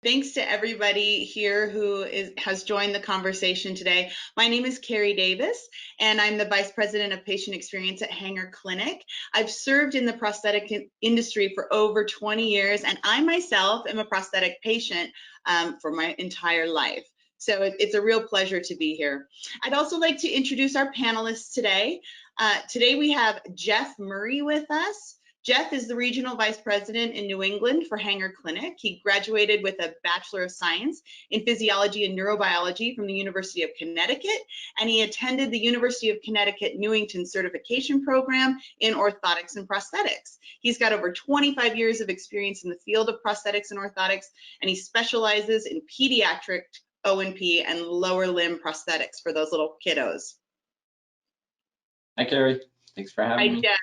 Thanks to everybody here who has joined the conversation today. My name is Carrie Davis, and I'm the Vice President of Patient Experience at Hanger Clinic. I've served in the prosthetic industry for over 20 years, and I myself am a prosthetic patient for my entire life. So it's a real pleasure to be here. I'd also like to introduce our panelists today. Today we have Jeff Murray with us. Jeff is the Regional Vice President in New England for Hanger Clinic. He graduated with a Bachelor of Science in Physiology and Neurobiology from the University of Connecticut, and he attended the University of Connecticut Newington Certification Program in Orthotics and Prosthetics. He's got over 25 years of experience in the field of prosthetics and orthotics, and he specializes in pediatric O&P and lower limb prosthetics for those little kiddos. Hi, Carrie. Thanks for having me. Jeff.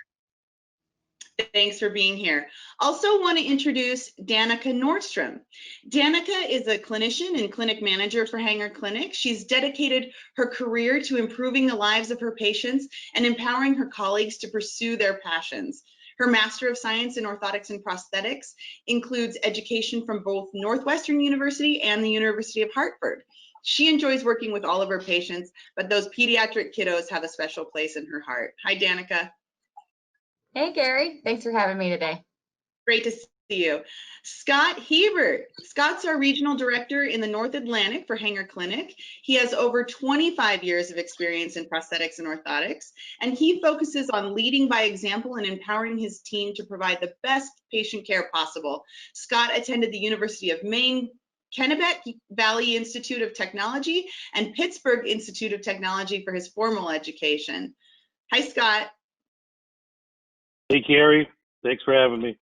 Thanks for being here. Also want to introduce Danica Nordstrom. Danica is a clinician and clinic manager for Hanger Clinic. She's dedicated her career to improving the lives of her patients and empowering her colleagues to pursue their passions. Her Master of Science in Orthotics and Prosthetics includes education from both Northwestern University and the University of Hartford. She enjoys working with all of her patients, but those pediatric kiddos have a special place in her heart. Hi, Danica. Hey, Gary. Thanks for having me today. Great to see you. Scott Hebert. Scott's our Regional Director in the North Atlantic for Hanger Clinic. He has over 25 years of experience in prosthetics and orthotics, and he focuses on leading by example and empowering his team to provide the best patient care possible. Scott attended the University of Maine, Kennebec Valley Institute of Technology, and Pittsburgh Institute of Technology for his formal education. Hi, Scott. Hey, Carrie. Thanks for having me.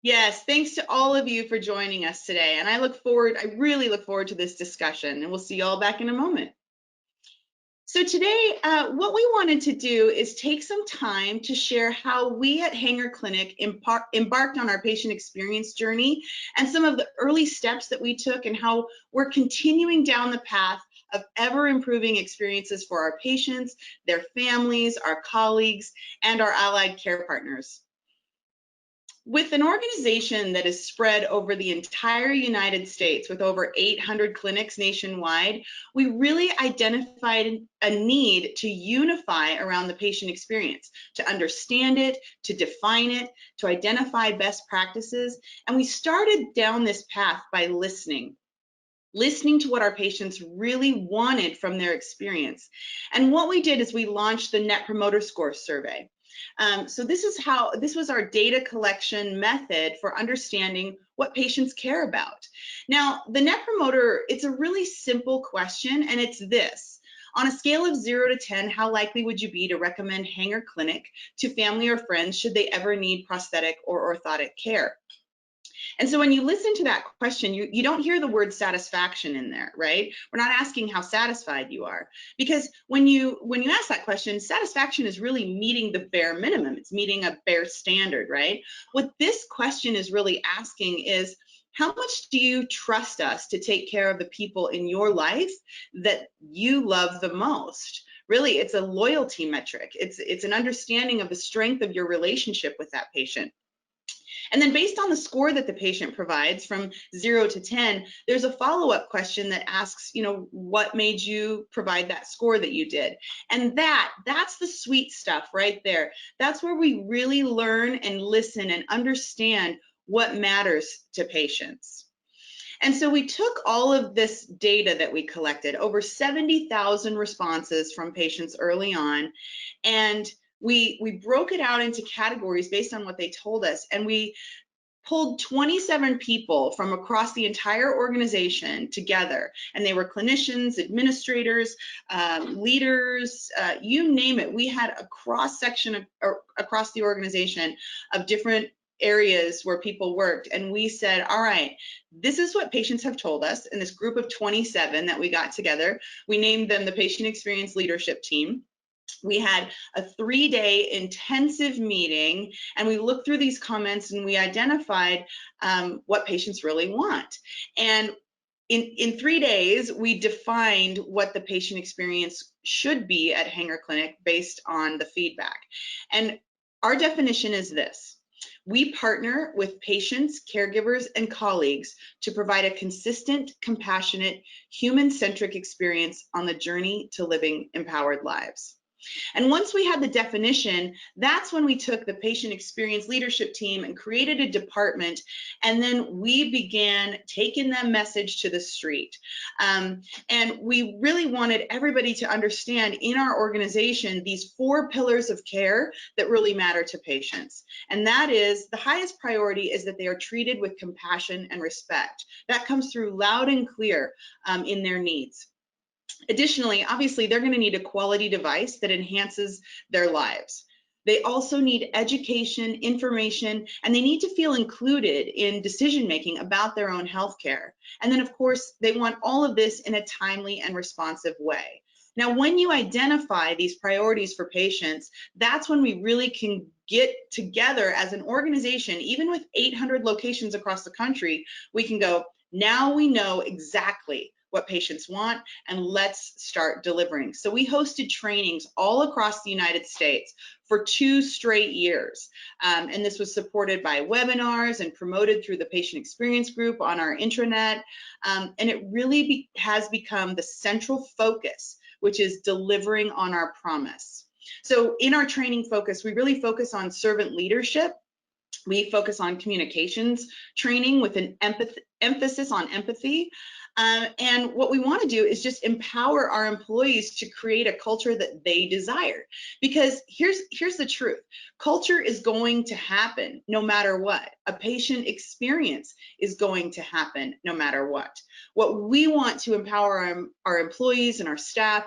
Yes, thanks to all of you for joining us today. And I really look forward to this discussion, and we'll see you all back in a moment. So today, what we wanted to do is take some time to share how we at Hanger Clinic embarked on our patient experience journey and some of the early steps that we took and how we're continuing down the path of ever improving experiences for our patients, their families, our colleagues, and our allied care partners. With an organization that is spread over the entire United States with over 800 clinics nationwide, we really identified a need to unify around the patient experience, to understand it, to define it, to identify best practices. And we started down this path by listening to what our patients really wanted from their experience. And what we did is we launched the Net Promoter Score survey. So this was our data collection method for understanding what patients care about. Now, the Net Promoter, it's a really simple question, and it's this. On a scale of 0 to 10, how likely would you be to recommend Hanger Clinic to family or friends should they ever need prosthetic or orthotic care? And so when you listen to that question, you don't hear the word satisfaction in there, right? We're not asking how satisfied you are, because when you ask that question, satisfaction is really meeting the bare minimum. It's meeting a bare standard, right? What this question is really asking is, how much do you trust us to take care of the people in your life that you love the most? Really, it's a loyalty metric. It's an understanding of the strength of your relationship with that patient. And then based on the score that the patient provides from 0 to 10, there's a follow-up question that asks, what made you provide that score that you did? And that's the sweet stuff right there. That's where we really learn and listen and understand what matters to patients. And so we took all of this data that we collected, over 70,000 responses from patients early on, and we broke it out into categories based on what they told us, and we pulled 27 people from across the entire organization together, and they were clinicians, administrators, leaders, you name it. We had a cross-section across the organization of different areas where people worked, and we said, all right, this is what patients have told us. In this group of 27 that we got together, we named them the Patient Experience Leadership Team. We had a 3-day intensive meeting, and we looked through these comments and we identified what patients really want. And in 3 days, we defined what the patient experience should be at Hanger Clinic based on the feedback. And our definition is this: We partner with patients, caregivers, and colleagues to provide a consistent, compassionate, human-centric experience on the journey to living empowered lives. And once we had the definition, that's when we took the patient experience leadership team and created a department, and then we began taking that message to the street. And we really wanted everybody to understand in our organization these 4 pillars of care that really matter to patients. And that is, the highest priority is that they are treated with compassion and respect. That comes through loud and clear in their needs. Additionally, obviously, they're going to need a quality device that enhances their lives. They also need education, information, and they need to feel included in decision-making about their own healthcare. And then, of course, they want all of this in a timely and responsive way. Now, when you identify these priorities for patients, that's when we really can get together as an organization, even with 800 locations across the country, we can go, now we know exactly what patients want, and let's start delivering. So we hosted trainings all across the United States for 2 straight years. And this was supported by webinars and promoted through the patient experience group on our intranet. And it really has become the central focus, which is delivering on our promise. So in our training focus, we really focus on servant leadership. We focus on communications training with an emphasis on empathy. And what we want to do is just empower our employees to create a culture that they desire. Because here's the truth. Culture is going to happen no matter what. A patient experience is going to happen no matter what. What we want to empower our employees and our staff,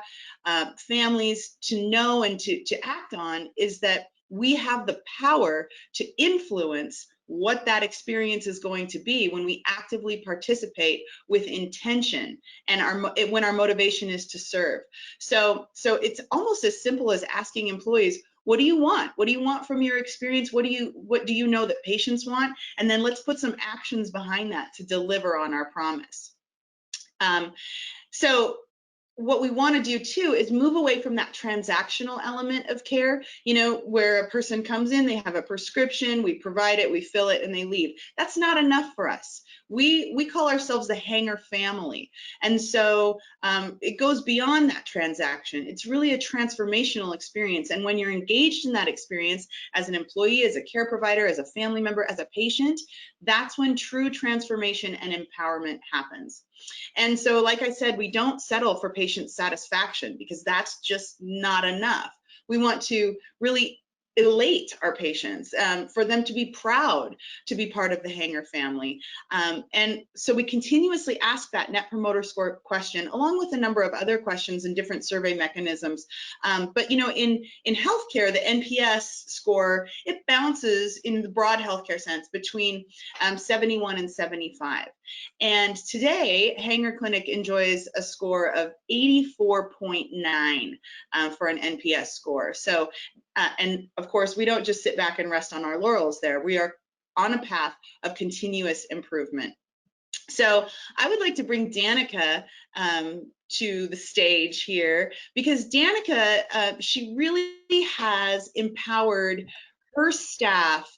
families to know and to act on is that we have the power to influence what that experience is going to be when we actively participate with intention and when our motivation is to serve. So it's almost as simple as asking employees, what do you want? What do you want from your experience? What do you know that patients want? And then let's put some actions behind that to deliver on our promise. So what we want to do too is move away from that transactional element of care, where a person comes in, they have a prescription, we provide it, we fill it, and they leave. That's not enough for us. We call ourselves the Hanger family. And so it goes beyond that transaction. It's really a transformational experience. And when you're engaged in that experience as an employee, as a care provider, as a family member, as a patient, that's when true transformation and empowerment happens. And so, like I said, we don't settle for patient satisfaction because that's just not enough. We want to really elate our patients, for them to be proud to be part of the Hanger family. And so we continuously ask that Net Promoter Score question, along with a number of other questions and different survey mechanisms. But in healthcare, the NPS score, it bounces in the broad healthcare sense between 71 and 75. And today, Hanger Clinic enjoys a score of 84.9 for an NPS score. So, and of course, we don't just sit back and rest on our laurels there. We are on a path of continuous improvement. So I would like to bring Danica to the stage here, because Danica, she really has empowered her staff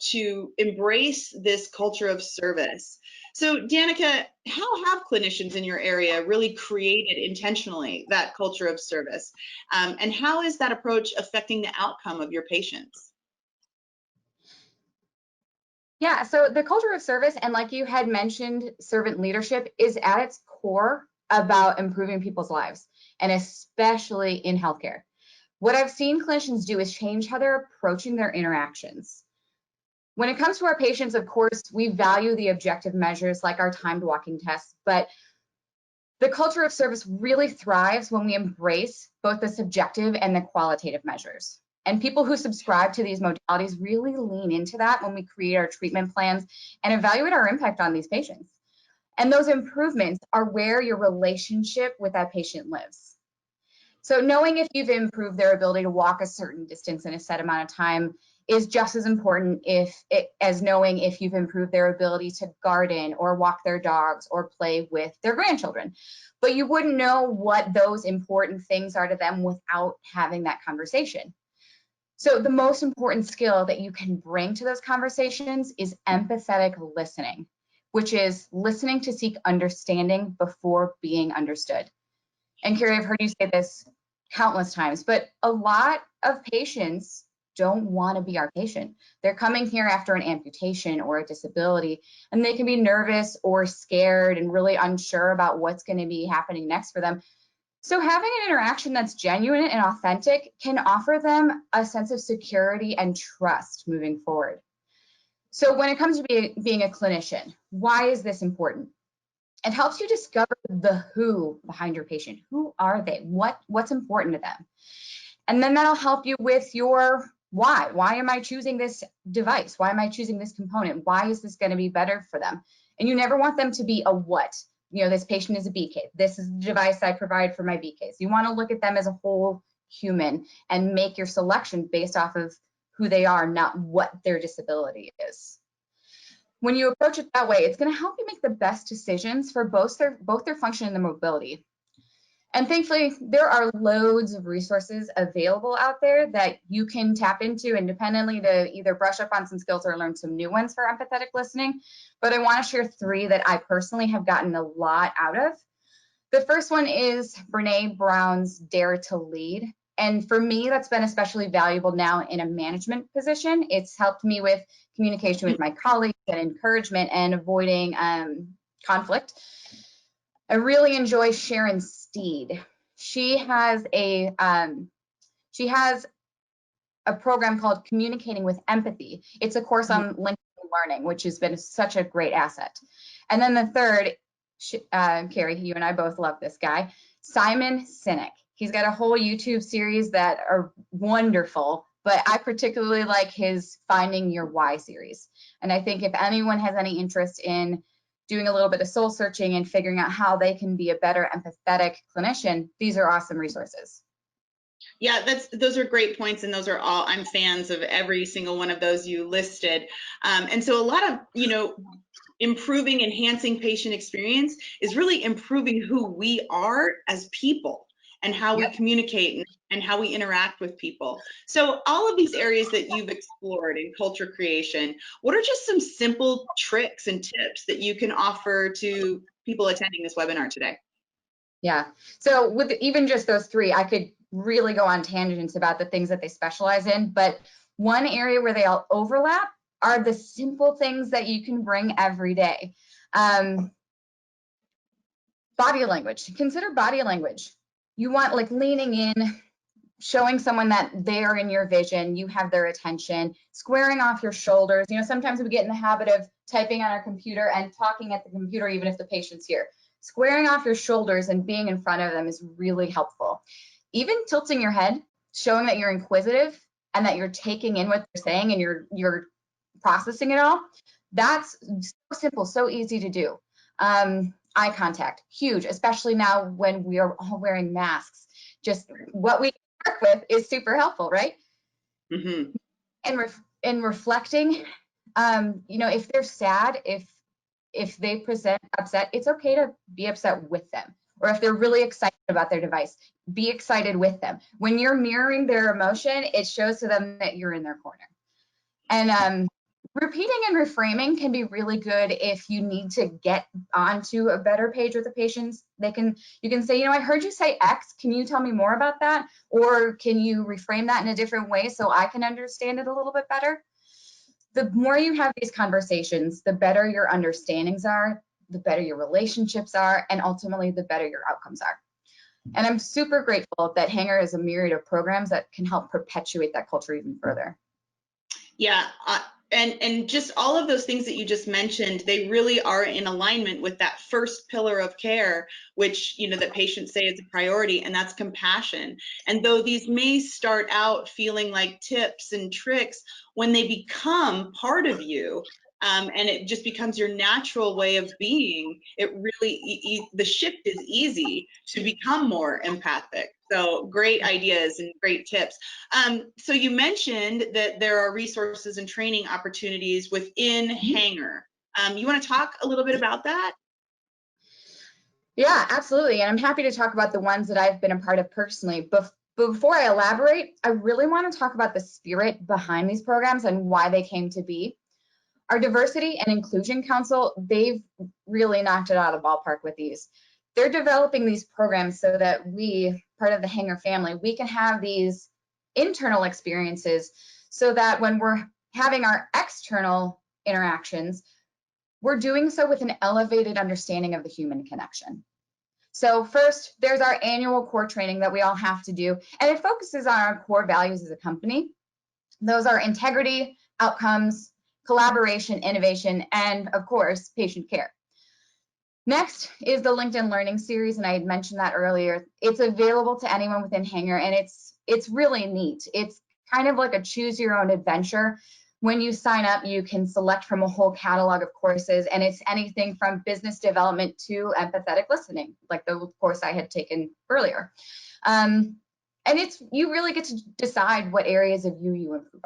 to embrace this culture of service. So Danica, how have clinicians in your area really created intentionally that culture of service? And how is that approach affecting the outcome of your patients? Yeah, so the culture of service, and like you had mentioned, servant leadership is at its core about improving people's lives, and especially in healthcare. What I've seen clinicians do is change how they're approaching their interactions. When it comes to our patients, of course, we value the objective measures like our timed walking tests, but the culture of service really thrives when we embrace both the subjective and the qualitative measures. And people who subscribe to these modalities really lean into that when we create our treatment plans and evaluate our impact on these patients. And those improvements are where your relationship with that patient lives. So knowing if you've improved their ability to walk a certain distance in a set amount of time is just as important as knowing if you've improved their ability to garden or walk their dogs or play with their grandchildren. But you wouldn't know what those important things are to them without having that conversation. So the most important skill that you can bring to those conversations is empathetic listening, which is listening to seek understanding before being understood. And Carrie, I've heard you say this countless times, but a lot of patients don't want to be our patient. They're coming here after an amputation or a disability, and they can be nervous or scared and really unsure about what's going to be happening next for them. So having an interaction that's genuine and authentic can offer them a sense of security and trust moving forward. So when it comes to being a clinician, why is this important? It helps you discover the who behind your patient. Who are they? What's important to them? And then that'll help you with your why. Why am I choosing this device? Why am I choosing this component? Why is this going to be better for them? And you never want them to be a what. You know, this patient is a B case. This is the device I provide for my B case. You want to look at them as a whole human and make your selection based off of who they are, not what their disability is. When you approach it that way, it's going to help you make the best decisions for both their function and their mobility. And thankfully, there are loads of resources available out there that you can tap into independently to either brush up on some skills or learn some new ones for empathetic listening. But I want to share 3 that I personally have gotten a lot out of. The first one is Brene Brown's Dare to Lead. And for me, that's been especially valuable now in a management position. It's helped me with communication with my colleagues and encouragement and avoiding conflict. I really enjoy Sharon Steed. She has a program called Communicating with Empathy. It's a course on LinkedIn Learning, which has been such a great asset. And then the third, Carrie, you and I both love this guy, Simon Sinek. He's got a whole YouTube series that are wonderful, but I particularly like his Finding Your Why series. And I think if anyone has any interest in doing a little bit of soul searching and figuring out how they can be a better empathetic clinician, these are awesome resources. Yeah, those are great points, and those are all, I'm fans of every single one of those you listed. And so a lot of, improving, enhancing patient experience is really improving who we are as people and how we communicate and how we interact with people. So all of these areas that you've explored in culture creation, what are just some simple tricks and tips that you can offer to people attending this webinar today? Yeah, so with even just those 3, I could really go on tangents about the things that they specialize in, but one area where they all overlap are the simple things that you can bring every day. Body language, consider body language. You want like leaning in, showing someone that they're in your vision, you have their attention, squaring off your shoulders. Sometimes we get in the habit of typing on our computer and talking at the computer, even if the patient's here. Squaring off your shoulders and being in front of them is really helpful. Even tilting your head, showing that you're inquisitive and that you're taking in what they're saying and you're processing it all. That's so simple, so easy to do. Eye contact, huge, especially now when we are all wearing masks. Just what we work with is super helpful, right? Mm-hmm. And reflecting, if they're sad, if they present upset, it's okay to be upset with them. Or if they're really excited about their device, be excited with them. When you're mirroring their emotion, it shows to them that you're in their corner. And repeating and reframing can be really good if you need to get onto a better page with the patients. You can say, I heard you say X. Can you tell me more about that? Or can you reframe that in a different way so I can understand it a little bit better? The more you have these conversations, the better your understandings are, the better your relationships are, and ultimately the better your outcomes are. And I'm super grateful that Hanger is a myriad of programs that can help perpetuate that culture even further. Yeah, and just all of those things that you just mentioned, they really are in alignment with that first pillar of care, which, that patients say is a priority, and that's compassion. And though these may start out feeling like tips and tricks, when they become part of you, and it just becomes your natural way of being, it really, the shift is easy to become more empathic. So great ideas and great tips. So you mentioned that there are resources and training opportunities within Hanger. You want to talk a little bit about that? Yeah, absolutely. And I'm happy to talk about the ones that I've been a part of personally. But before I elaborate, I really want to talk about the spirit behind these programs and why they came to be. Our Diversity and Inclusion Council, they've really knocked it out of the ballpark with these. They're developing these programs so that we, part of the Hanger family, we can have these internal experiences so that when we're having our external interactions, we're doing so with an elevated understanding of the human connection. So first, there's our annual core training that we all have to do, and it focuses on our core values as a company. Those are integrity, outcomes, collaboration, innovation, and of course, patient care. Next is the LinkedIn Learning Series, and I had mentioned that earlier. It's available to anyone within Hanger, and it's really neat. It's kind of like a choose your own adventure. When you sign up, you can select from a whole catalog of courses, and it's anything from business development to empathetic listening, like the course I had taken earlier. And you really get to decide what areas of you improve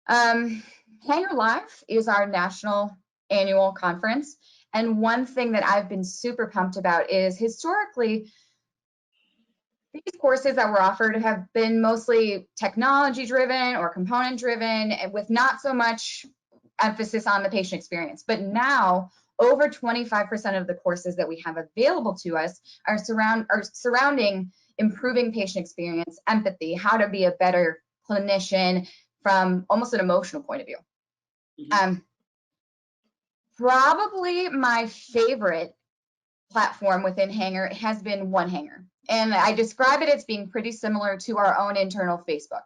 on. Hanger Live is our national annual conference, and one thing that I've been super pumped about is historically, these courses that were offered have been mostly technology driven or component driven with not so much emphasis on the patient experience. But now over 25% of the courses that we have available to us are surrounding improving patient experience, empathy, how to be a better clinician from almost an emotional point of view. Probably my favorite platform within Hanger has been One Hanger. And I describe it as being pretty similar to our own internal Facebook.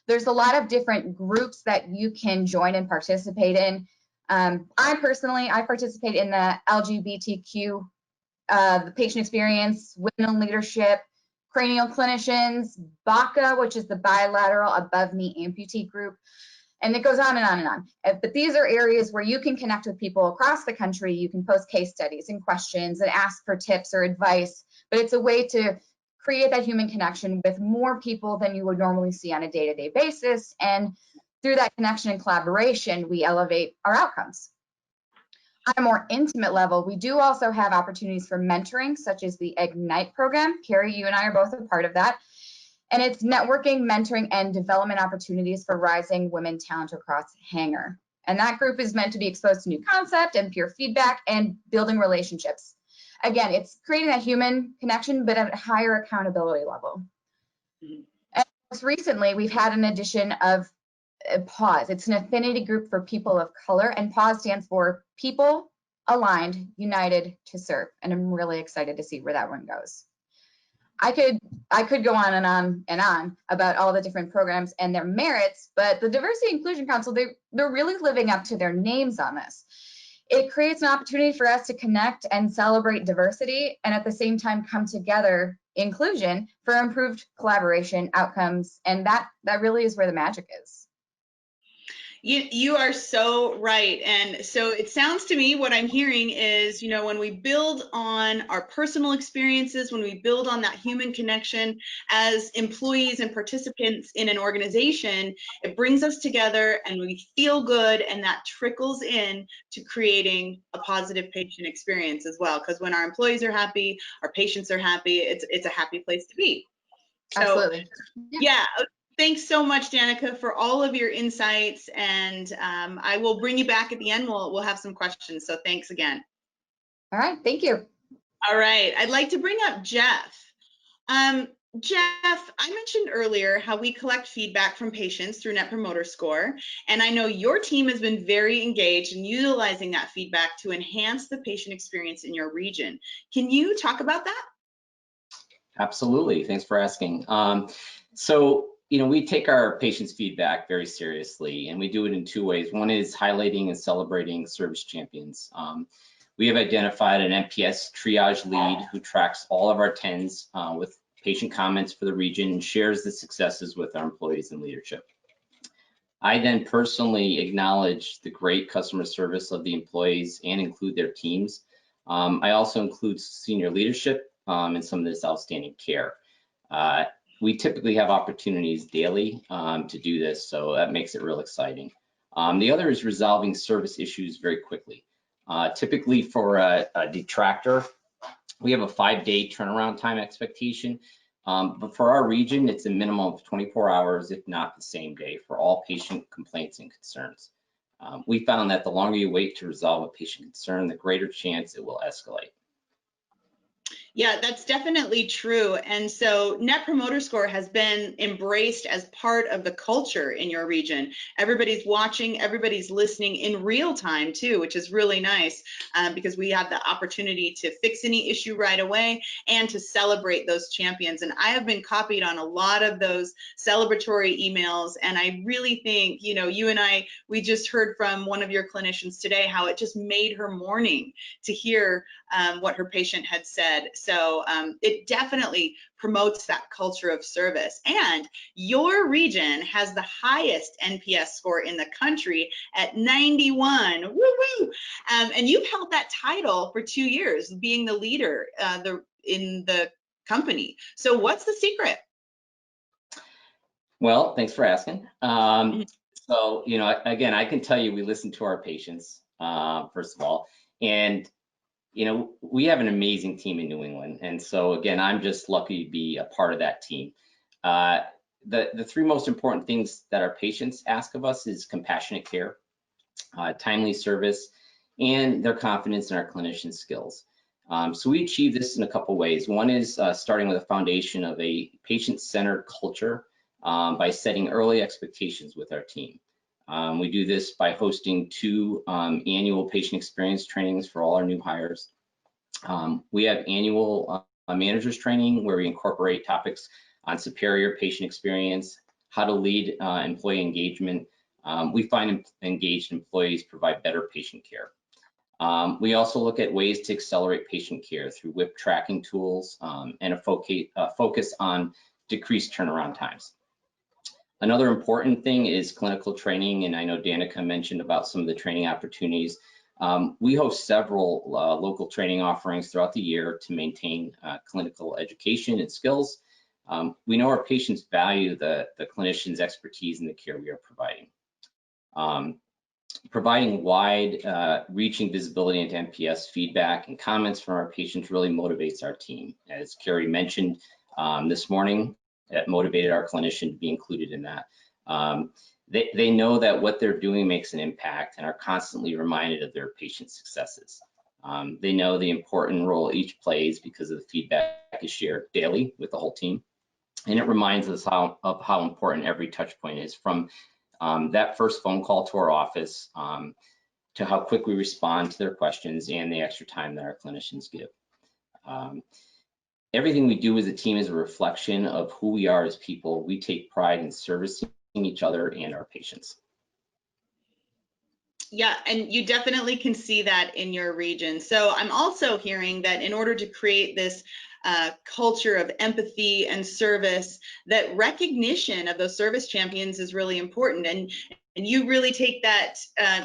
There's a lot of different groups that you can join and participate in. I participate in the LGBTQ, the patient experience, women in leadership, cranial clinicians, BACA, which is the bilateral above knee amputee group. And it goes on and on and on. But these are areas where you can connect with people across the country. You can post case studies and questions and ask for tips or advice. But it's a way to create that human connection with more people than you would normally see on a day-to-day basis. And through that connection and collaboration, we elevate our outcomes. On a more intimate level, we do also have opportunities for mentoring, such as the Ignite program. Carrie, you and I are both a part of that. And it's networking, mentoring, and development opportunities for rising women talent across Hanger. And that group is meant to be exposed to new concept and peer feedback and building relationships. Again, it's creating that human connection, but at a higher accountability level. And most recently, we've had an addition of PAUSE. It's an affinity group for people of color, and PAUSE stands for People Aligned, United to Serve. And I'm really excited to see where that one goes. I could go on and on about all the different programs and their merits, but the Diversity and Inclusion Council, they're really living up to their names on this. It creates an opportunity for us to connect and celebrate diversity and at the same time come together inclusion for improved collaboration outcomes. And that really is where the magic is. You are so right. And so it sounds to me, what I'm hearing is, when we build on our personal experiences, when we build on that human connection as employees and participants in an organization, it brings us together and we feel good, and that trickles in to creating a positive patient experience as well. Because when our employees are happy, our patients are happy, it's a happy place to be. So, absolutely. Yeah. Thanks so much, Danica, for all of your insights, and I will bring you back at the end. We'll have some questions, so thanks again. All right, thank you. All right, I'd like to bring up Jeff. Jeff, I mentioned earlier how we collect feedback from patients through Net Promoter Score, and I know your team has been very engaged in utilizing that feedback to enhance the patient experience in your region. Can you talk about that? Absolutely, thanks for asking. We take our patients' feedback very seriously, and we do it in two ways. One is highlighting and celebrating service champions. We have identified an NPS triage lead who tracks all of our TENS with patient comments for the region and shares the successes with our employees and leadership. I then personally acknowledge the great customer service of the employees and include their teams. I also include senior leadership in some of this outstanding care. We typically have opportunities daily to do this, so that makes it real exciting. The other is resolving service issues very quickly. Typically for a detractor, we have a 5-day turnaround time expectation. But for our region, it's a minimum of 24 hours, if not the same day, for all patient complaints and concerns. We found that the longer you wait to resolve a patient concern, the greater chance it will escalate. Yeah, that's definitely true. And so Net Promoter Score has been embraced as part of the culture in your region. Everybody's watching, everybody's listening in real time too, which is really nice because we have the opportunity to fix any issue right away and to celebrate those champions. And I have been copied on a lot of those celebratory emails. And I really think, you know, you and I, we just heard from one of your clinicians today how it just made her morning to hear what her patient had said. So it definitely promotes that culture of service. And your region has the highest NPS score in the country at 91. Woo woo! And you've held that title for 2 years, being the leader in the company. So what's the secret? Well, thanks for asking. So, you know, again, I can tell you we listen to our patients, first of all, and you know, we have an amazing team in New England. And so again, I'm just lucky to be a part of that team. The three most important things that our patients ask of us is compassionate care, timely service, and their confidence in our clinician skills. So we achieve this in a couple ways. One is starting with a foundation of a patient-centered culture by setting early expectations with our team. We do this by hosting 2 annual patient experience trainings for all our new hires. We have annual managers training where we incorporate topics on superior patient experience, how to lead employee engagement. We find engaged employees provide better patient care. We also look at ways to accelerate patient care through WIP tracking tools and a focus on decreased turnaround times. Another important thing is clinical training, and I know Danica mentioned about some of the training opportunities. We host several local training offerings throughout the year to maintain clinical education and skills. We know our patients value the clinician's expertise in the care we are providing. Providing wide reaching visibility into NPS feedback and comments from our patients really motivates our team. As Carrie mentioned this morning, that motivated our clinician to be included in that. They know that what they're doing makes an impact and are constantly reminded of their patient successes. They know the important role each plays because of the feedback is shared daily with the whole team. And it reminds us of how important every touch point is, from that first phone call to our office to how quick we respond to their questions and the extra time that our clinicians give. Everything we do as a team is a reflection of who we are as people. We take pride in servicing each other and our patients. Yeah, and you definitely can see that in your region. So I'm also hearing that in order to create this culture of empathy and service, that recognition of those service champions is really important. And you really take that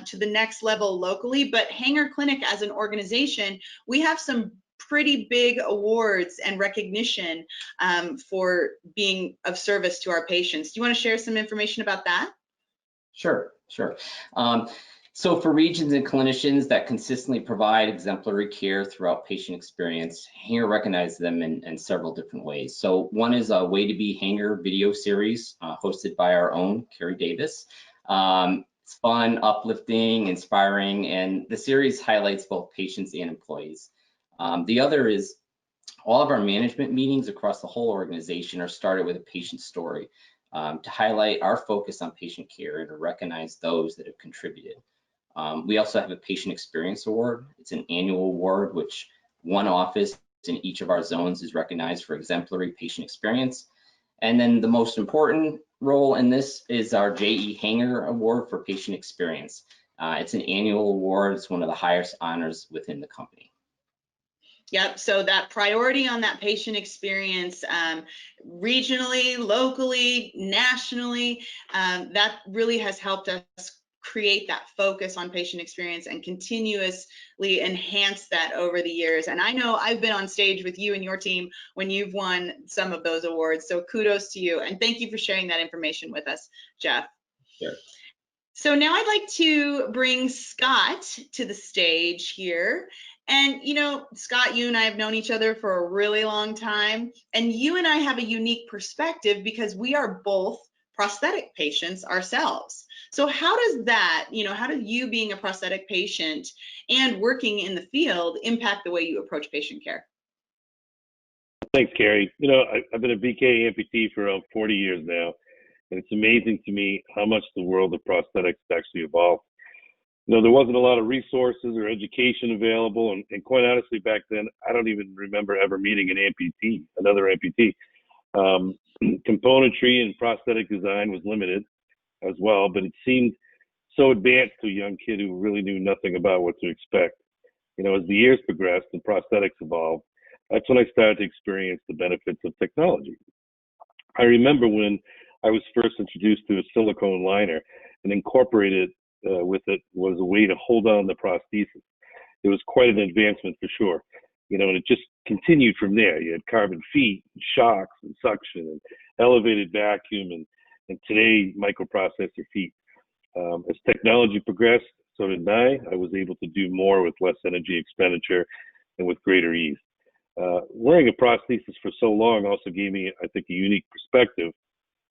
to the next level locally. But Hanger Clinic as an organization, we have some pretty big awards and recognition for being of service to our patients. Do you want to share some information about that? Sure. So for regions and clinicians that consistently provide exemplary care throughout patient experience, Hanger recognizes them in several different ways. So one is a Way to Be Hanger video series hosted by our own Carrie Davis. It's fun, uplifting, inspiring, and the series highlights both patients and employees. The other is all of our management meetings across the whole organization are started with a patient story to highlight our focus on patient care and to recognize those that have contributed. We also have a Patient Experience Award. It's an annual award which one office in each of our zones is recognized for exemplary patient experience. And then the most important role in this is our J.E. Hanger Award for Patient Experience. It's an annual award. It's one of the highest honors within the company. Yep, so that priority on that patient experience, regionally, locally, nationally, that really has helped us create that focus on patient experience and continuously enhance that over the years. And I know I've been on stage with you and your team when you've won some of those awards, so kudos to you. And thank you for sharing that information with us, Jeff. Sure. So now I'd like to bring Scott to the stage here. And, Scott, you and I have known each other for a really long time, and you and I have a unique perspective because we are both prosthetic patients ourselves. So how does that, how does you being a prosthetic patient and working in the field impact the way you approach patient care? Thanks, Carrie. I've been a BK amputee for around 40 years now, and it's amazing to me how much the world of prosthetics actually evolved. There wasn't a lot of resources or education available, and quite honestly, back then, I don't even remember ever meeting another amputee. Componentry and prosthetic design was limited as well, but it seemed so advanced to a young kid who really knew nothing about what to expect. As the years progressed and prosthetics evolved, that's when I started to experience the benefits of technology. I remember when I was first introduced to a silicone liner and incorporated with it was a way to hold on the prosthesis. It was quite an advancement for sure. And it just continued from there. You had carbon feet, and shocks, and suction, and elevated vacuum, and today microprocessor feet. As technology progressed, so did I. I was able to do more with less energy expenditure and with greater ease. Wearing a prosthesis for so long also gave me, I think, a unique perspective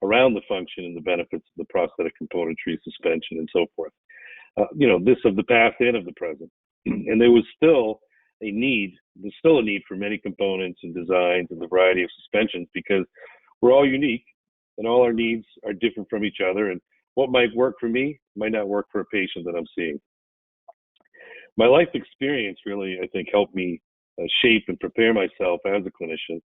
around the function and the benefits of the prosthetic componentry, suspension, and so forth. This of the past and of the present. And there's still a need for many components and designs and the variety of suspensions because we're all unique and all our needs are different from each other. And what might work for me might not work for a patient that I'm seeing. My life experience really, I think, helped me shape and prepare myself as a clinician.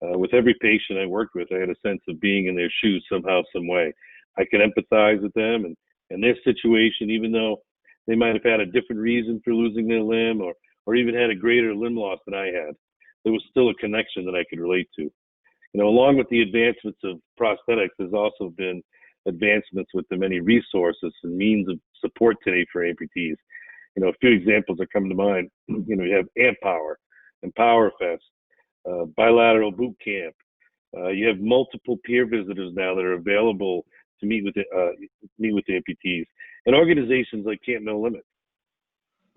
With every patient I worked with, I had a sense of being in their shoes somehow, some way. I could empathize with them and their situation, even though they might have had a different reason for losing their limb or even had a greater limb loss than I had. There was still a connection that I could relate to. Along with the advancements of prosthetics, there's also been advancements with the many resources and means of support today for amputees. A few examples that come to mind. You have AmpPower and PowerFest, Bilateral Boot Camp. You have multiple peer visitors now that are available to meet with amputees, and organizations like Camp No Limits.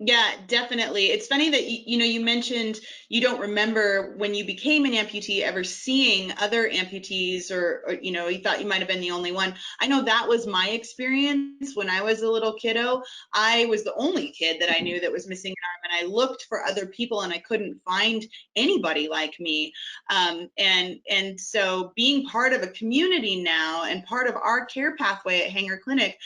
Yeah, definitely. It's funny that you mentioned you don't remember when you became an amputee ever seeing other amputees or you thought you might have been the only one. I know that was my experience when I was a little kiddo. I was the only kid that I knew that was missing an arm, and I looked for other people and I couldn't find anybody like me. And so being part of a community now and part of our care pathway at Hanger Clinic,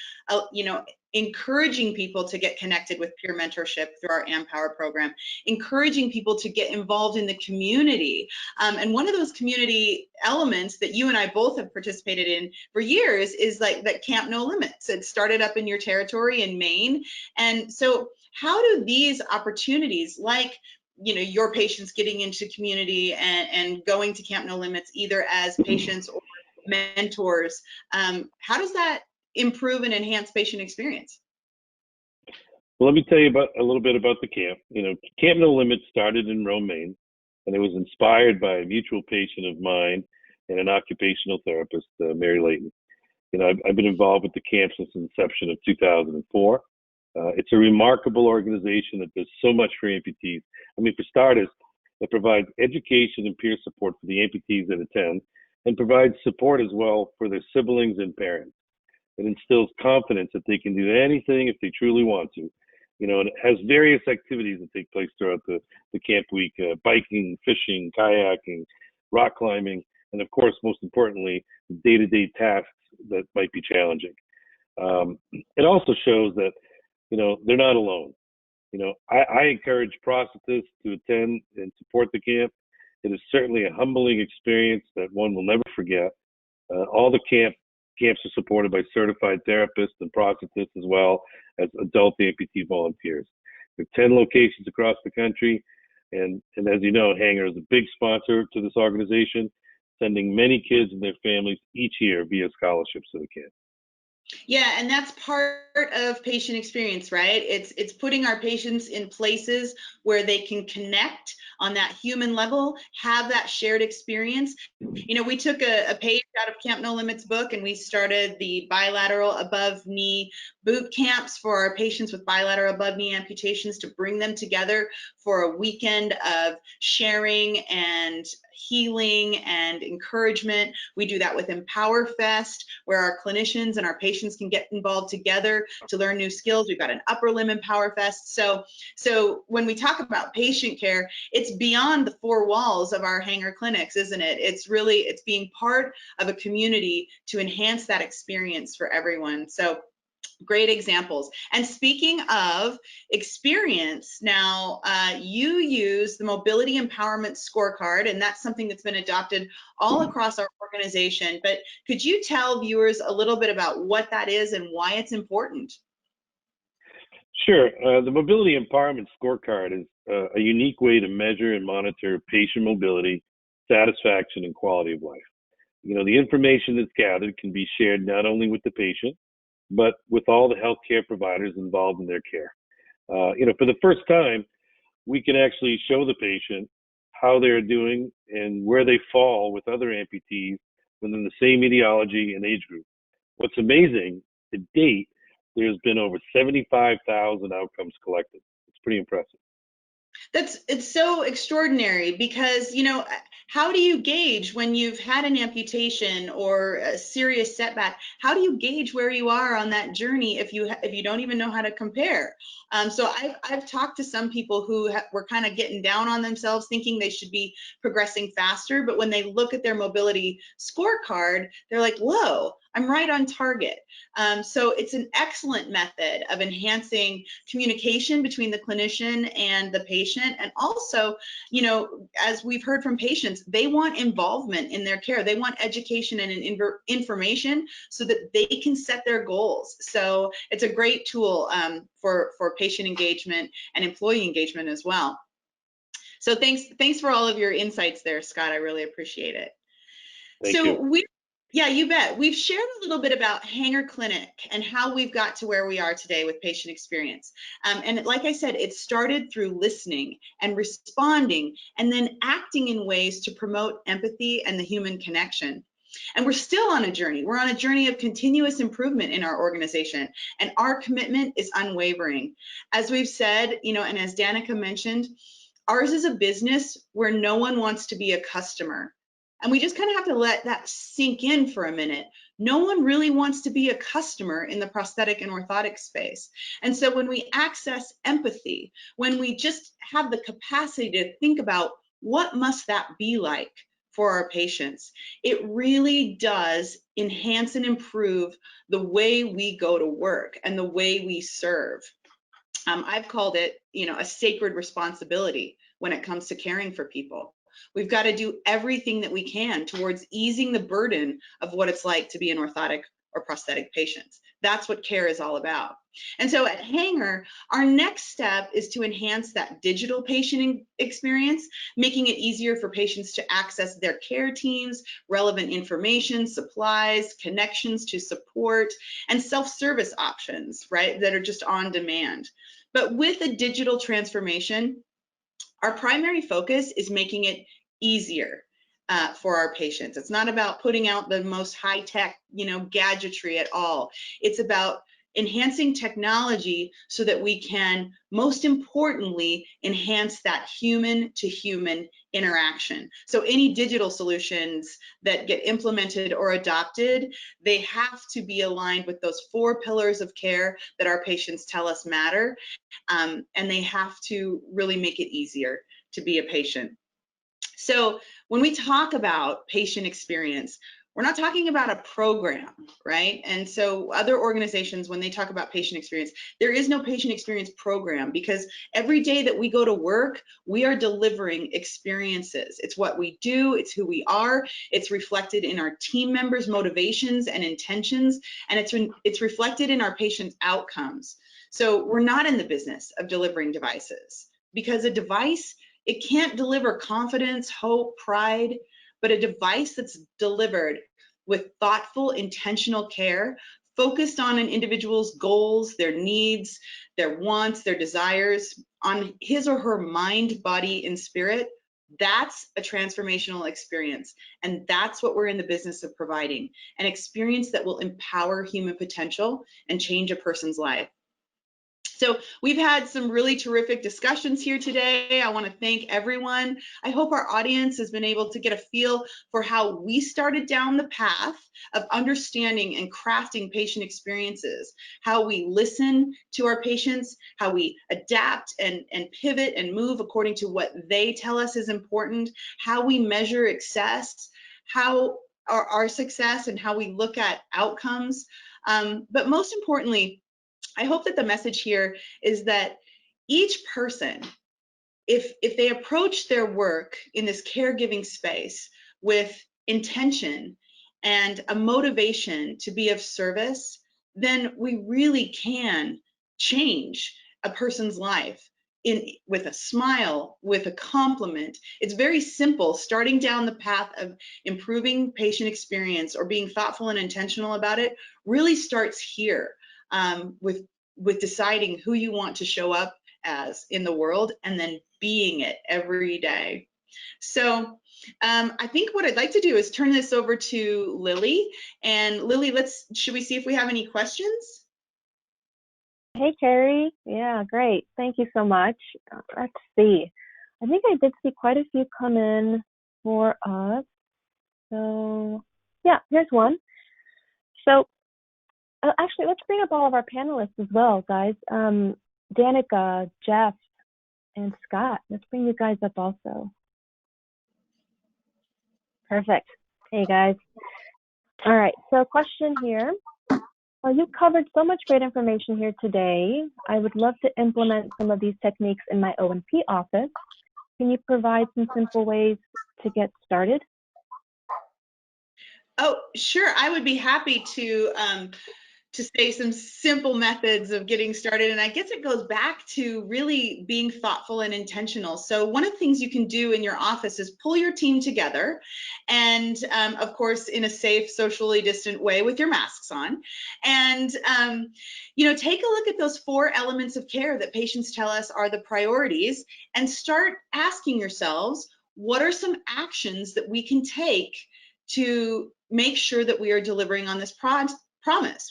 encouraging people to get connected with peer mentorship through our AmpPower program, encouraging people to get involved in the community. And one of those community elements that you and I both have participated in for years is like that Camp No Limits. It started up in your territory in Maine. And so how do these opportunities, like your patients getting into community and going to Camp No Limits either as patients or mentors, how does that improve and enhance patient experience? Well, let me tell you a little bit about the camp. Camp No Limits started in Rome, Maine, and it was inspired by a mutual patient of mine and an occupational therapist, Mary Layton. I've been involved with the camp since the inception of 2004. It's a remarkable organization that does so much for amputees. For starters, it provides education and peer support for the amputees that attend, and provides support as well for their siblings and parents. It instills confidence that they can do anything if they truly want to. And it has various activities that take place throughout the camp week, biking, fishing, kayaking, rock climbing, and of course, most importantly, day-to-day tasks that might be challenging. It also shows that, they're not alone. I encourage prosthetists to attend and support the camp. It is certainly a humbling experience that one will never forget. All the camps are supported by certified therapists and prosthetists as well as adult amputee volunteers. There are 10 locations across the country, and as you know, Hanger is a big sponsor to this organization, sending many kids and their families each year via scholarships to the camp. Yeah, and that's part of patient experience, right? It's putting our patients in places where they can connect on that human level, have that shared experience. You know, we took a page out of Camp No Limits book and we started the bilateral above knee boot camps for our patients with bilateral above knee amputations to bring them together for a weekend of sharing and healing and encouragement. We do that with Empower Fest, where our clinicians and our patients can get involved together to learn new skills. We've got an upper limb Empower Fest. So when we talk about patient care, it's beyond the four walls of our Hanger clinics, isn't it? It's being part of a community to enhance that experience for everyone. So great examples. And speaking of experience, now you use the Mobility Empowerment Scorecard, and that's something that's been adopted all across our organization. But could you tell viewers a little bit about what that is and why it's important? Sure. The Mobility Empowerment Scorecard is a unique way to measure and monitor patient mobility, satisfaction, and quality of life. You know, the information that's gathered can be shared not only with the patient, but with all the healthcare providers involved in their care. You know, for the first time, we can actually show the patient how they're doing and where they fall with other amputees within the same etiology and age group. What's amazing, to date, there's been over 75,000 outcomes collected. It's pretty impressive. It's so extraordinary because, you know, how do you gauge when you've had an amputation or a serious setback? How do you gauge where you are on that journey if you don't even know how to compare? So I've talked to some people who were kind of getting down on themselves, thinking they should be progressing faster, but when they look at their mobility scorecard, they're like, whoa, I'm right on target. So it's an excellent method of enhancing communication between the clinician and the patient. And also, you know, as we've heard from patients, they want involvement in their care. They want education and information so that they can set their goals. So it's a great tool for patient engagement and employee engagement as well. So thanks for all of your insights there, Scott. I really appreciate it. Thank you. Yeah, you bet. We've shared a little bit about Hanger Clinic and how we've got to where we are today with patient experience. And like I said, it started through listening and responding and then acting in ways to promote empathy and the human connection. And we're still on a journey. We're on a journey of continuous improvement in our organization, and our commitment is unwavering. As we've said, you know, and as Danica mentioned, ours is a business where no one wants to be a customer. And we just kind of have to let that sink in for a minute. No one really wants to be a customer in the prosthetic and orthotic space. And so when we access empathy, when we just have the capacity to think about what must that be like for our patients, it really does enhance and improve the way we go to work and the way we serve. I've called it, you know, a sacred responsibility when it comes to caring for people. We've got to do everything that we can towards easing the burden of what it's like to be an orthotic or prosthetic patient. That's what care is all about. And so at Hanger, our next step is to enhance that digital patient experience, making it easier for patients to access their care teams, relevant information, supplies, connections to support, and self-service options, right, that are just on demand. But with a digital transformation, our primary focus is making it easier for our patients. It's not about putting out the most high-tech, you know, gadgetry at all. It's about enhancing technology so that we can, most importantly, enhance that human-to-human interaction. So any digital solutions that get implemented or adopted, they have to be aligned with those 4 pillars of care that our patients tell us matter, and they have to really make it easier to be a patient. So when we talk about patient experience, we're not talking about a program, right? And so other organizations, when they talk about patient experience, there is no patient experience program, because every day that we go to work, we are delivering experiences. It's what we do, it's who we are, it's reflected in our team members' motivations and intentions, and it's reflected in our patients' outcomes. So we're not in the business of delivering devices, because a device, it can't deliver confidence, hope, pride, but a device that's delivered with thoughtful, intentional care focused on an individual's goals, their needs, their wants, their desires, on his or her mind, body, and spirit, that's a transformational experience. And that's what we're in the business of providing, an experience that will empower human potential and change a person's life. So we've had some really terrific discussions here today. I want to thank everyone. I hope our audience has been able to get a feel for how we started down the path of understanding and crafting patient experiences, how we listen to our patients, how we adapt and pivot and move according to what they tell us is important, how we measure success, how our success and how we look at outcomes. But most importantly, I hope that the message here is that each person, if they approach their work in this caregiving space with intention and a motivation to be of service, then we really can change a person's life with a smile, with a compliment. It's very simple. Starting down the path of improving patient experience or being thoughtful and intentional about it really starts here. With deciding who you want to show up as in the world and then being it every day. So I think what I'd like to do is turn this over to Lily. And Lily, should we see if we have any questions? Hey, Carrie. Yeah, great. Thank you so much. Let's see. I think I did see quite a few come in for us. So yeah, here's one. So actually, let's bring up all of our panelists as well, guys. Danica, Jeff, and Scott. Let's bring you guys up also. Perfect. Hey, guys. All right, so question here. Well, you covered so much great information here today. I would love to implement some of these techniques in my O&P office. Can you provide some simple ways to get started? Oh, sure. I would be happy to say some simple methods of getting started. And I guess it goes back to really being thoughtful and intentional. So one of the things you can do in your office is pull your team together and of course, in a safe, socially distant way with your masks on. And, take a look at those 4 elements of care that patients tell us are the priorities and start asking yourselves, what are some actions that we can take to make sure that we are delivering on this promise?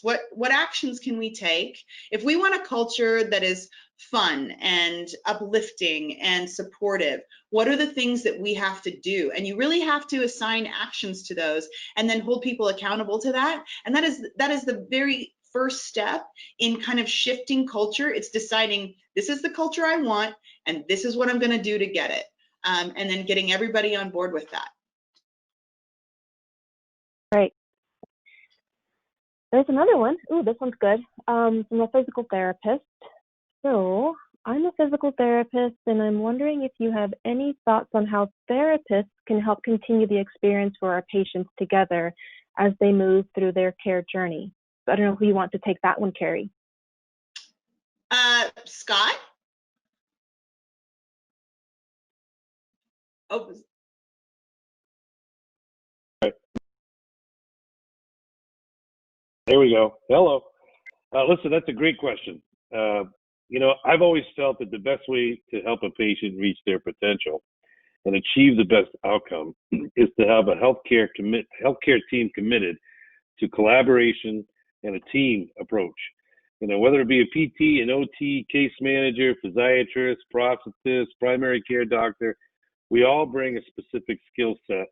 What actions can we take if we want a culture that is fun and uplifting and supportive? What are the things that we have to do? And you really have to assign actions to those and then hold people accountable to that. And that is the very first step in kind of shifting culture. It's deciding, this is the culture I want and this is what I'm going to do to get it. And then getting everybody on board with that. Right. There's another one. Ooh, this one's good. From a physical therapist. So I'm a physical therapist, and I'm wondering if you have any thoughts on how therapists can help continue the experience for our patients together as they move through their care journey. So I don't know who you want to take that one, Carrie. Scott? Oh. There we go. Hello. Listen, that's a great question. I've always felt that the best way to help a patient reach their potential and achieve the best outcome is to have a healthcare team committed to collaboration and a team approach. Whether it be a PT, an OT, case manager, physiatrist, prosthetist, primary care doctor, we all bring a specific skill set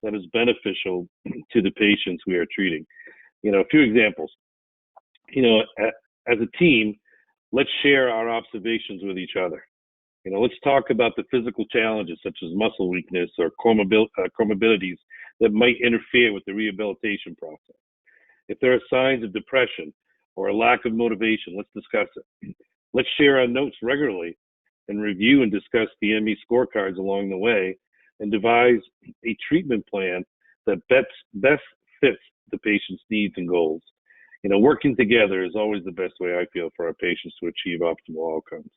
that is beneficial to the patients we are treating. A few examples. As a team, let's share our observations with each other. Let's talk about the physical challenges such as muscle weakness or comorbidities that might interfere with the rehabilitation process. If there are signs of depression or a lack of motivation, let's discuss it. Let's share our notes regularly and review and discuss the ME scorecards along the way and devise a treatment plan that best fits the patient's needs and goals. Working together is always the best way, I feel, for our patients to achieve optimal outcomes.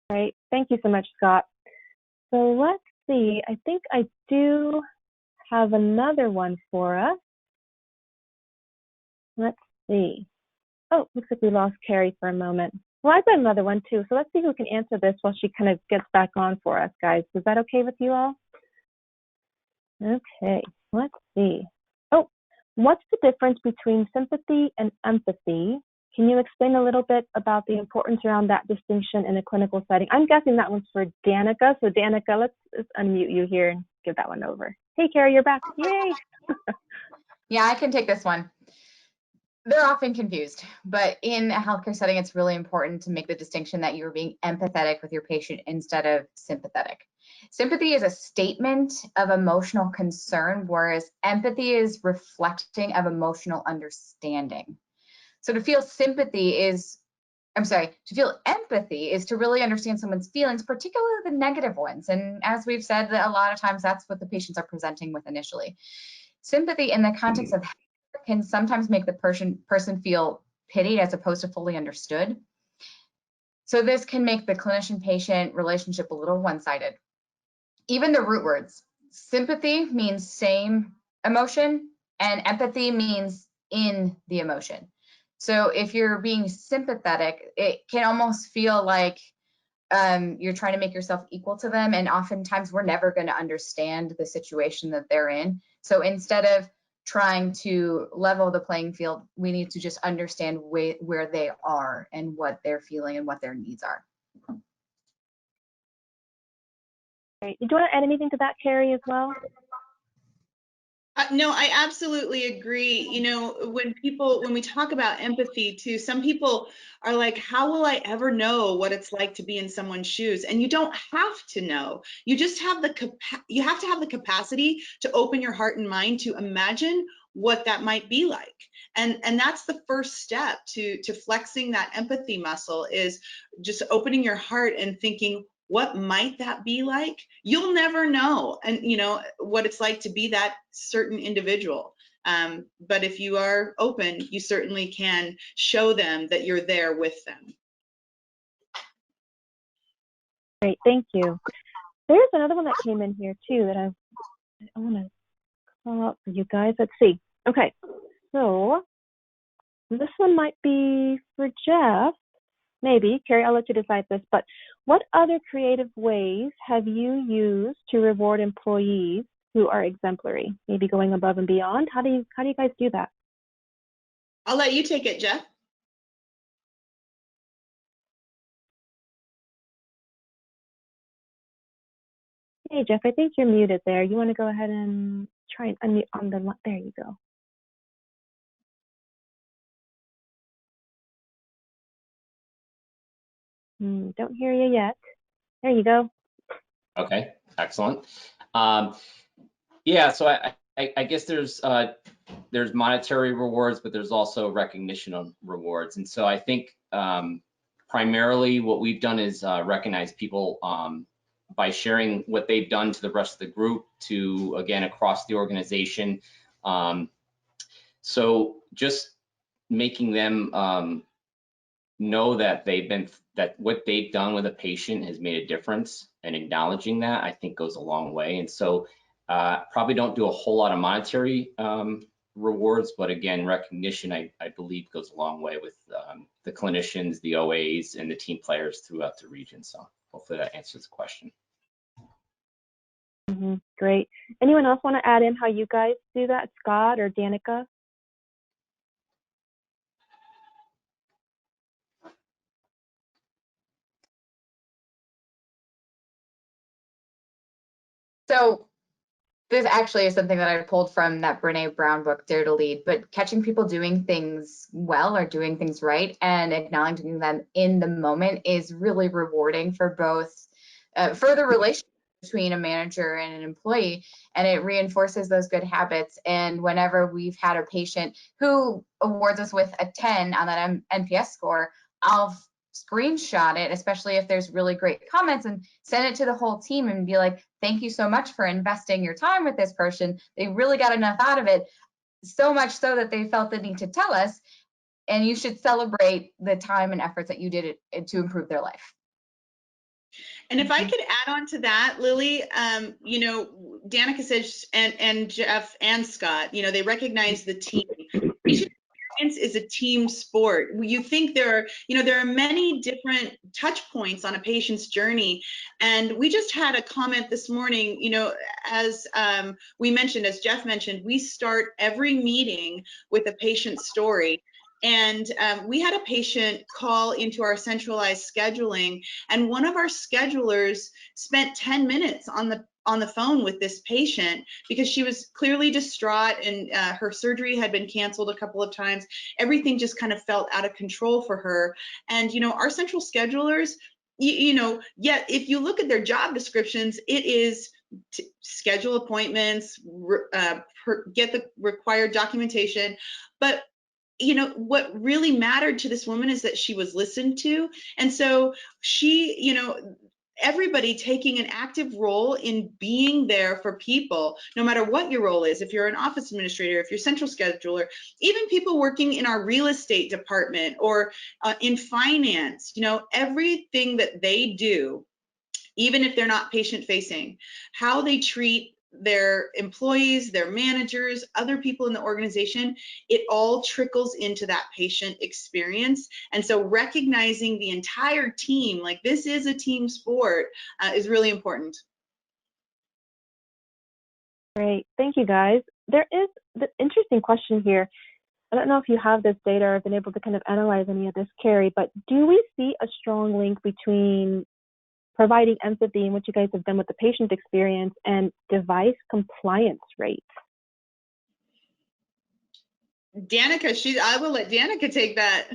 Great. Thank you so much, Scott. So let's see. I think I do have another one for us. Let's see. Oh, looks like we lost Carrie for a moment. Well, I've got another one too. So let's see who can answer this while she kind of gets back on for us, guys. Is that okay with you all? Okay, let's see. Oh, what's the difference between sympathy and empathy? Can you explain a little bit about the importance around that distinction in a clinical setting? I'm guessing that one's for Danica. So Danica, let's unmute you here and give that one over. Hey, Carrie, you're back. Yay! Yeah, I can take this one. They're often confused, but in a healthcare setting, it's really important to make the distinction that you're being empathetic with your patient instead of sympathetic. Sympathy is a statement of emotional concern, whereas empathy is reflecting of emotional understanding. So to feel empathy is to really understand someone's feelings, particularly the negative ones. And as we've said, a lot of times that's what the patients are presenting with initially. Sympathy in the context of can sometimes make the person feel pitied as opposed to fully understood. So this can make the clinician-patient relationship a little one-sided. Even the root words, sympathy means same emotion, and empathy means in the emotion. So if you're being sympathetic, it can almost feel like you're trying to make yourself equal to them, and oftentimes we're never going to understand the situation that they're in. So instead of trying to level the playing field, we need to just understand where they are and what they're feeling and what their needs are. Great. Do you want to add anything to that, Carrie, as well? No, I absolutely agree. You know, when we talk about empathy too, some people are like, how will I ever know what it's like to be in someone's shoes? And you don't have to know. You just have you have to have the capacity to open your heart and mind to imagine what that might be like. And that's the first step to flexing that empathy muscle, is just opening your heart and thinking, what might that be like? You'll never know, and you know what it's like to be that certain individual. But if you are open, you certainly can show them that you're there with them. Great, thank you. There's another one that came in here too that I want to call out for you guys. Let's see. Okay, so this one might be for Jeff. Maybe, Carrie, I'll let you decide this, but what other creative ways have you used to reward employees who are exemplary, maybe going above and beyond? How do you guys do that? I'll let you take it, Jeff. Hey, Jeff, I think you're muted there. You want to go ahead and try and unmute on the, there you go. Don't hear you yet. There you go. Okay, excellent. Yeah, so I guess there's monetary rewards, but there's also recognition rewards. And so I think primarily what we've done is recognize people by sharing what they've done to the rest of the group, to, again, across the organization. So just making them know that what they've done with a patient has made a difference, and acknowledging that, I think, goes a long way. And so probably don't do a whole lot of monetary rewards, but again, recognition, I believe, goes a long way with the clinicians, the OAs, and the team players throughout the region. So hopefully that answers the question. Great. Anyone else want to add in how you guys do that, Scott or Danica? So this actually is something that I pulled from that Brene Brown book, Dare to Lead, but catching people doing things well or doing things right and acknowledging them in the moment is really rewarding for both, for the relationship between a manager and an employee, and it reinforces those good habits. And whenever we've had a patient who awards us with a 10 on that NPS score, I'll screenshot it, especially if there's really great comments, and send it to the whole team and be like, thank you so much for investing your time with this person. They really got enough out of it, so much so that they felt the need to tell us, and you should celebrate the time and efforts that you did to improve their life. And if I could add on to that, Lily, you know, Danica says, and Jeff and Scott, you know, they recognize the team. Patient experience is a team sport. You think there are, you know, there are many different touch points on a patient's journey. And we just had a comment this morning, you know, as we mentioned, as Jeff mentioned, we start every meeting with a patient story. And we had a patient call into our centralized scheduling, and one of our schedulers spent 10 minutes on the phone with this patient because she was clearly distraught, and her surgery had been canceled a couple of times. Everything just kind of felt out of control for her. And, you know, our central schedulers, you know, yet if you look at their job descriptions, it is to schedule appointments, get the required documentation. But you know, what really mattered to this woman is that she was listened to. And so she, you know, everybody taking an active role in being there for people, no matter what your role is. If you're an office administrator, if you're central scheduler, even people working in our real estate department or in finance, you know, everything that they do, even if they're not patient facing, how they treat their employees, their managers, other people in the organization, it all trickles into that patient experience. And so recognizing the entire team, like this is a team sport, is really important. Great. Thank you, guys. There is the interesting question here. I don't know if you have this data or been able to kind of analyze any of this, Carrie, but do we see a strong link between providing empathy and what you guys have done with the patient experience and device compliance rates? Danica, I will let Danica take that.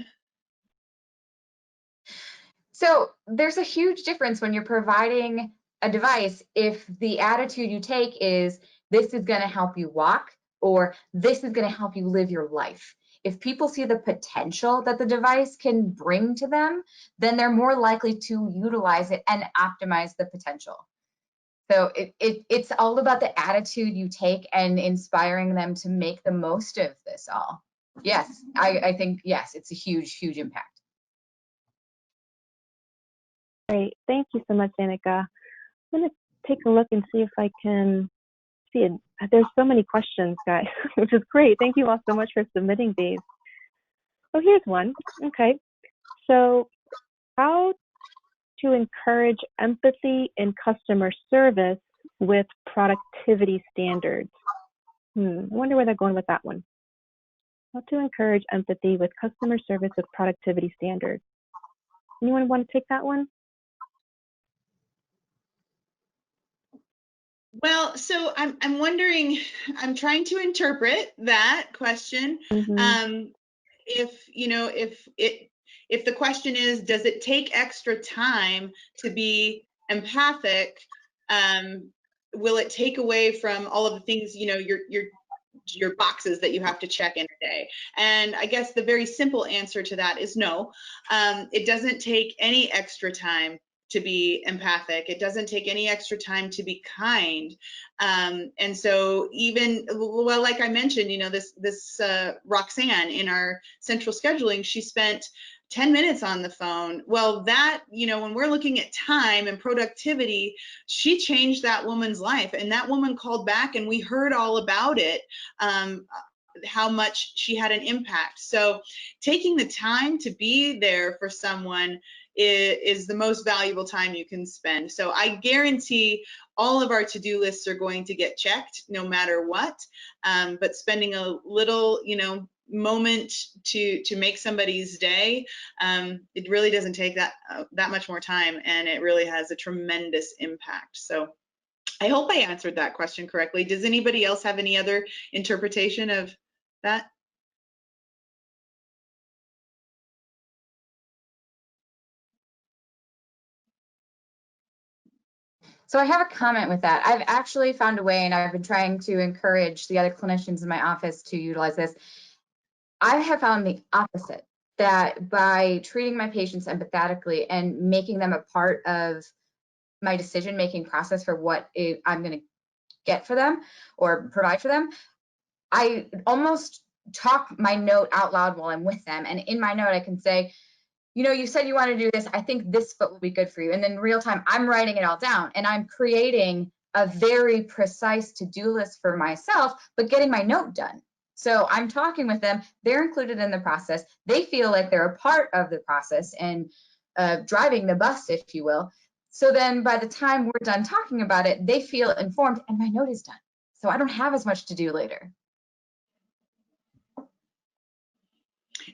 So there's a huge difference when you're providing a device if the attitude you take is this is going to help you walk or this is going to help you live your life. If people see the potential that the device can bring to them, then they're more likely to utilize it and optimize the potential. So it's all about the attitude you take and inspiring them to make the most of this all. Yes, I think, yes, it's a huge, huge impact. Great. Thank you so much, Danica. I'm going to take a look and see if I can see it. There's so many questions, guys, which is great. Thank you all so much for submitting these. Oh, here's one. Okay. So how to encourage empathy in customer service with productivity standards? I wonder where they're going with that one. How to encourage empathy with customer service with productivity standards. Anyone want to take that one? Well, so I'm wondering, I'm trying to interpret that question. If, you know, if the question is, does it take extra time to be empathic? Will it take away from all of the things, you know, your boxes that you have to check in a day? And I guess the very simple answer to that is no. It doesn't take any extra time to be empathic. It doesn't take any extra time to be kind. And so even, well, like I mentioned, you know, this Roxanne in our central scheduling, she spent 10 minutes on the phone. Well, that, you know, when we're looking at time and productivity, she changed that woman's life. And that woman called back and we heard all about it, how much she had an impact. So taking the time to be there for someone is the most valuable time you can spend. So I guarantee all of our to-do lists are going to get checked no matter what. But spending a little, you know, moment to make somebody's day, it really doesn't take that much more time, and it really has a tremendous impact. So I hope I answered that question correctly. Does anybody else have any other interpretation of that? So I have a comment with that. I've actually found a way, and I've been trying to encourage the other clinicians in my office to utilize this. I have found the opposite, that by treating my patients empathetically and making them a part of my decision-making process for what I'm going to get for them or provide for them, I almost talk my note out loud while I'm with them. And in my note, I can say, you said you want to do this. I think this foot will be good for you. And then real time, I'm writing it all down and I'm creating a very precise to-do list for myself, but getting my note done. So I'm talking with them. They're included in the process. They feel like they're a part of the process and driving the bus, if you will. So then by the time we're done talking about it, they feel informed and my note is done. So I don't have as much to do later.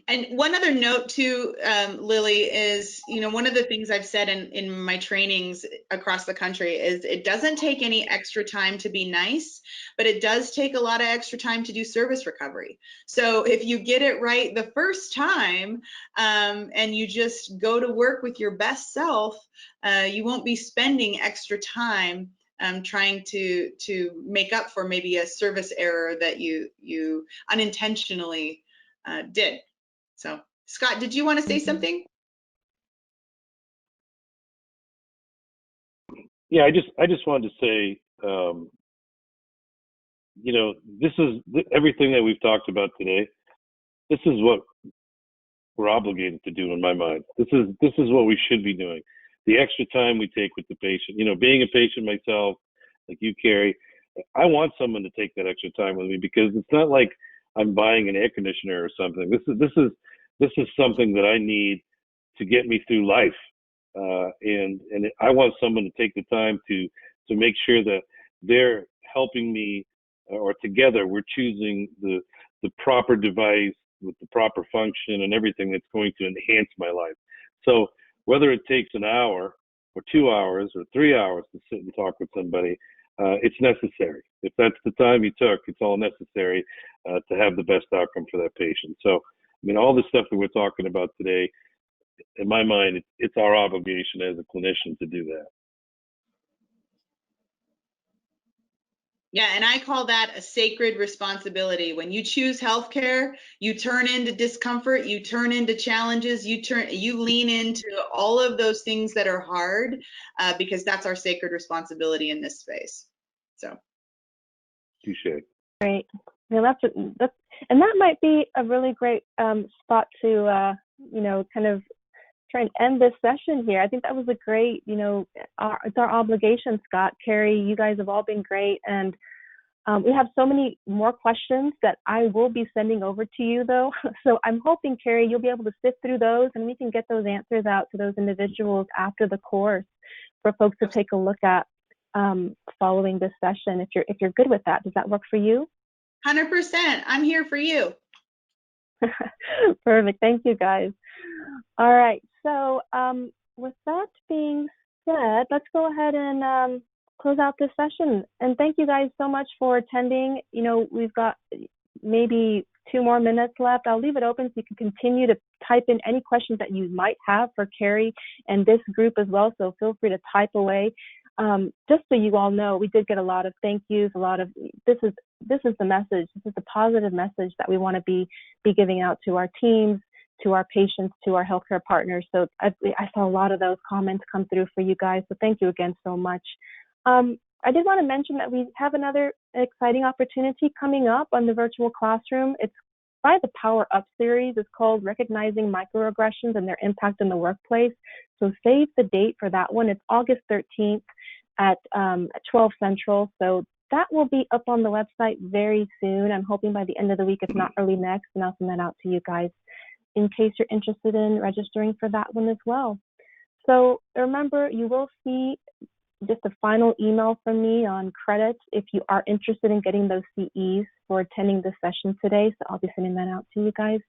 And one other note too, Lily, is, one of the things I've said in my trainings across the country is it doesn't take any extra time to be nice, but it does take a lot of extra time to do service recovery. So if you get it right the first time, and you just go to work with your best self, you won't be spending extra time trying to make up for maybe a service error that you unintentionally did. So, Scott, did you want to say something? Yeah, I just wanted to say, this is everything that we've talked about today. This is what we're obligated to do in my mind. This is what we should be doing. The extra time we take with the patient, being a patient myself, like you, Carrie, I want someone to take that extra time with me, because it's not like I'm buying an air conditioner or something. This is something that I need to get me through life. And I want someone to take the time to make sure that they're helping me, or together we're choosing the proper device with the proper function and everything that's going to enhance my life. So whether it takes an hour or 2 hours or 3 hours to sit and talk with somebody, it's necessary. If that's the time you took, it's all necessary to have the best outcome for that patient. So, all the stuff that we're talking about today, in my mind, it's our obligation as a clinician to do that. Yeah, and I call that a sacred responsibility. When you choose healthcare, you turn into discomfort, you turn into challenges, you lean into all of those things that are hard, because that's our sacred responsibility in this space. So. Touché. Great. That's and that might be a really great spot to kind of try and end this session here. I think that was a great, it's our obligation, Scott, Carrie, you guys have all been great, and we have so many more questions that I will be sending over to you though. So I'm hoping, Carrie, you'll be able to sift through those and we can get those answers out to those individuals after the course for folks to take a look at following this session. If you're good with that, does that work for you? 100%. I'm here for you. Perfect. Thank you, guys. All right. So with that being said, let's go ahead and close out this session. And thank you guys so much for attending. We've got maybe 2 more minutes left. I'll leave it open so you can continue to type in any questions that you might have for Carrie and this group as well. So feel free to type away. Just so you all know, we did get a lot of thank yous, this is the message. This is the positive message that we want to be giving out to our teams, to our patients, to our healthcare partners. So I saw a lot of those comments come through for you guys. So thank you again so much. I did want to mention that we have another exciting opportunity coming up on the virtual classroom. It's by the Power Up series. It's called Recognizing Microaggressions and Their Impact in the Workplace. So save the date for that one. It's August 13th at 12 Central. So that will be up on the website very soon. I'm hoping by the end of the week, if not early next, and I'll send that out to you guys in case you're interested in registering for that one as well. So remember, you will see just a final email from me on credits if you are interested in getting those CEs for attending this session today. So I'll be sending that out to you guys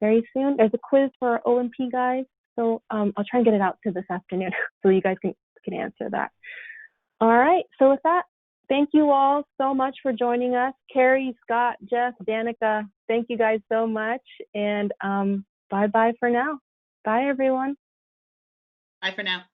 very soon. There's a quiz for our O&P guys. So I'll try and get it out to this afternoon so you guys can answer that. All right. So with that, thank you all so much for joining us. Carrie, Scott, Jeff, Danica, thank you guys so much. And bye-bye for now. Bye, everyone. Bye for now.